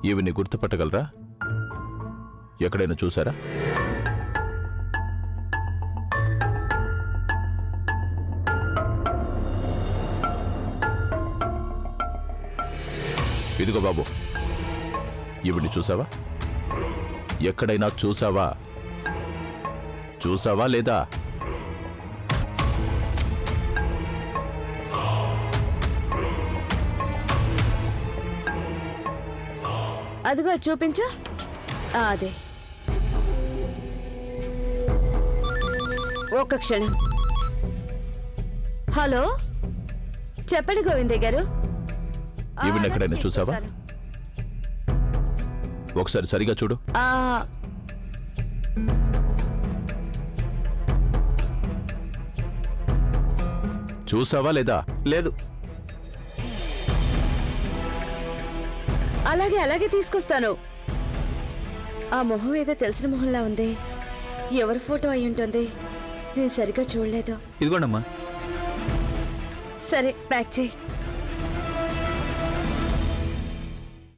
ఈవిని గుర్తుపట్టగలరా? ఎక్కడైనా చూసారా? ఇదిగో బాబు, ఈవిని చూసావా? ఎక్కడైనా చూసావా? చూసావా లేదా? అదిగో చూపించు. అదే, ఒక్క క్షణం. హలో, చెప్పండి గోవిందయ్య గారు. ఈవిని ఎక్కడైనా చూసావా? ఒకసారి సరిగా చూడు. చూసావా లేదా? లేదు. అలాగే అలాగే తీసుకొస్తాను. ఆ మొహం ఏదో తెలిసిన మొహంలా ఉంది. ఎవరి ఫోటో అయి ఉంటుంది? నేను సరిగ్గా చూడలేదు. ఇదిగోండమ్మా. సరే, ప్యాక్ చేయి.